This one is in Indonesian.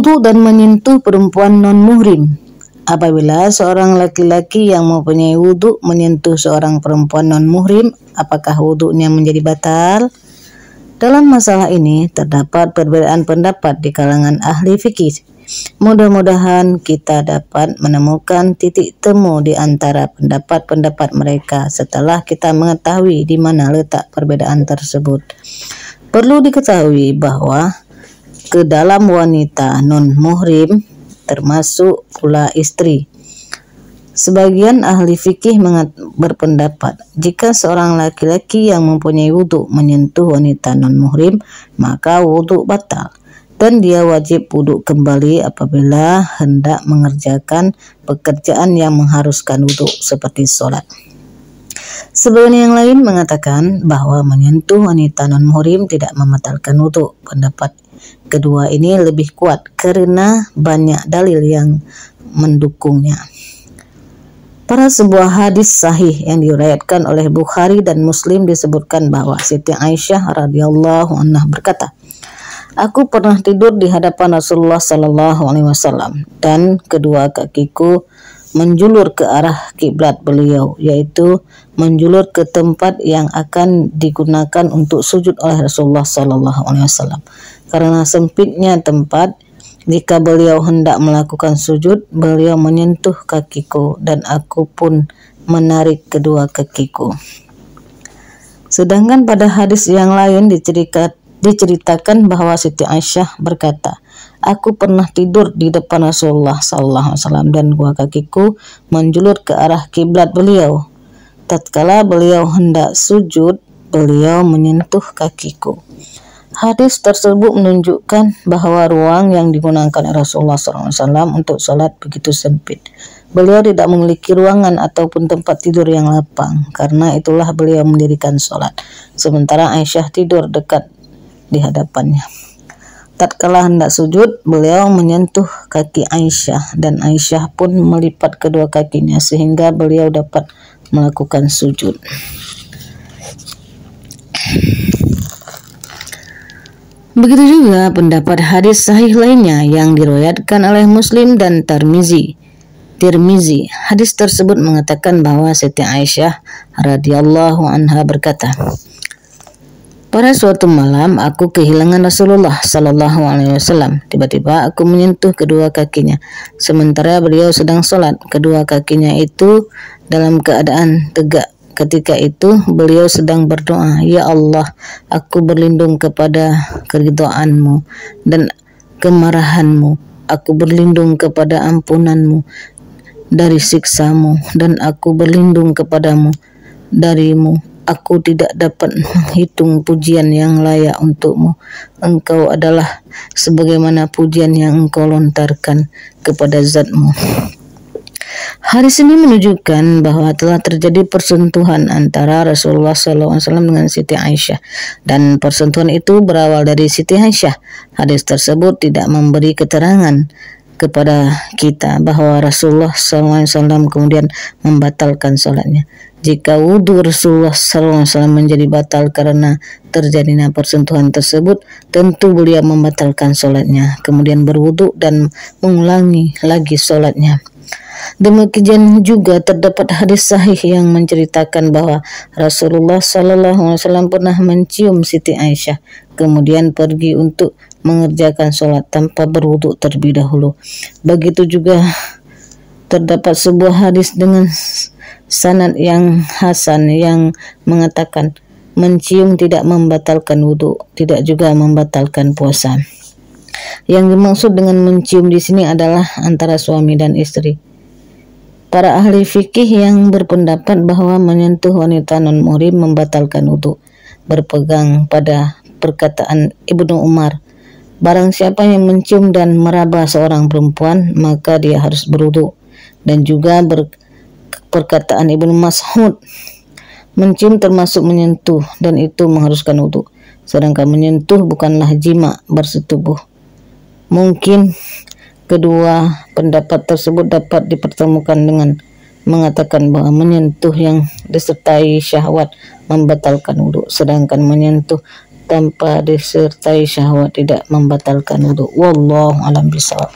Wudhu dan menyentuh perempuan non-muhrim. Apabila seorang laki-laki yang mempunyai wudhu menyentuh seorang perempuan non-muhrim, apakah wudhunya menjadi batal? Dalam masalah ini terdapat perbedaan pendapat di kalangan ahli fikih. Mudah-mudahan kita dapat menemukan titik temu di antara pendapat-pendapat mereka setelah kita mengetahui di mana letak perbedaan tersebut. Perlu diketahui bahwa ke dalam wanita non-muhrim termasuk pula istri. Sebagian ahli fikih berpendapat jika seorang laki-laki yang mempunyai wudhu menyentuh wanita non-muhrim, maka wudhu batal dan dia wajib wudhu kembali apabila hendak mengerjakan pekerjaan yang mengharuskan wudhu seperti sholat. Sebagian yang lain mengatakan bahwa menyentuh wanita non-muhrim tidak membatalkan wudhu. Pendapat kedua ini lebih kuat karena banyak dalil yang mendukungnya. Pada sebuah hadis sahih yang diriwayatkan oleh Bukhari dan Muslim disebutkan bahwa Siti Aisyah radhiyallahu anha berkata, "Aku pernah tidur di hadapan Rasulullah sallallahu alaihi wasallam dan kedua kakiku menjulur ke arah kiblat beliau, yaitu menjulur ke tempat yang akan digunakan untuk sujud oleh Rasulullah sallallahu alaihi wasallam. Karena sempitnya tempat, jika beliau hendak melakukan sujud, beliau menyentuh kakiku dan aku pun menarik kedua kakiku." Sedangkan pada hadis yang lain diceritakan bahwa Siti Aisyah berkata, "Aku pernah tidur di depan Rasulullah SAW dan dua kakiku menjulur ke arah kiblat beliau. Tatkala beliau hendak sujud, beliau menyentuh kakiku." Hadis tersebut menunjukkan bahwa ruang yang digunakan Rasulullah SAW untuk sholat begitu sempit. Beliau tidak memiliki ruangan ataupun tempat tidur yang lapang, karena itulah beliau mendirikan sholat. Sementara Aisyah tidur dekat di hadapannya. Tatkala hendak sujud, beliau menyentuh kaki Aisyah dan Aisyah pun melipat kedua kakinya sehingga beliau dapat melakukan sujud. Begitu juga pendapat hadis sahih lainnya yang diriwayatkan oleh Muslim dan Tirmizi. Hadis tersebut mengatakan bahwa Siti Aisyah radhiyallahu anha berkata, "Pada suatu malam aku kehilangan Rasulullah sallallahu alaihi wasallam. Tiba-tiba aku menyentuh kedua kakinya sementara beliau sedang sholat. Kedua kakinya itu dalam keadaan tegak. Ketika itu beliau sedang berdoa, 'Ya Allah, aku berlindung kepada keridhaanmu dan kemarahanmu. Aku berlindung kepada ampunanmu dari siksamu dan aku berlindung kepadamu darimu. Aku tidak dapat menghitung pujian yang layak untukmu. Engkau adalah sebagaimana pujian yang engkau lontarkan kepada zatmu.'" Hadis ini menunjukkan bahwa telah terjadi persentuhan antara Rasulullah SAW dengan Siti Aisyah, dan persentuhan itu berawal dari Siti Aisyah. Hadis tersebut tidak memberi keterangan kepada kita bahwa Rasulullah SAW kemudian membatalkan sholatnya. Jika wudhu Rasulullah SAW menjadi batal karena terjadinya persentuhan tersebut, tentu beliau membatalkan sholatnya, kemudian berwudhu dan mengulangi lagi sholatnya. Demikian juga terdapat hadis sahih yang menceritakan bahwa Rasulullah SAW pernah mencium Siti Aisyah, kemudian pergi untuk mengerjakan sholat tanpa berwudhu terlebih dahulu. Begitu juga terdapat sebuah hadis dengan sanad yang hasan yang mengatakan mencium tidak membatalkan wudhu, tidak juga membatalkan puasa. Yang dimaksud dengan mencium di sini adalah antara suami dan istri. Para ahli fikih yang berpendapat bahwa menyentuh wanita non-muhrim membatalkan wudhu berpegang pada perkataan Ibnu Umar, "Barang siapa yang mencium dan meraba seorang perempuan, maka dia harus berwudhu." Dan juga perkataan Ibnu Mas'ud, "Mencium termasuk menyentuh dan itu mengharuskan wudhu, sedangkan menyentuh bukanlah jima bersetubuh." Mungkin kedua pendapat tersebut dapat dipertemukan dengan mengatakan bahwa menyentuh yang disertai syahwat membatalkan wudhu, sedangkan menyentuh tanpa disertai syahwat tidak membatalkan wudu. Wallahu alam bisawab.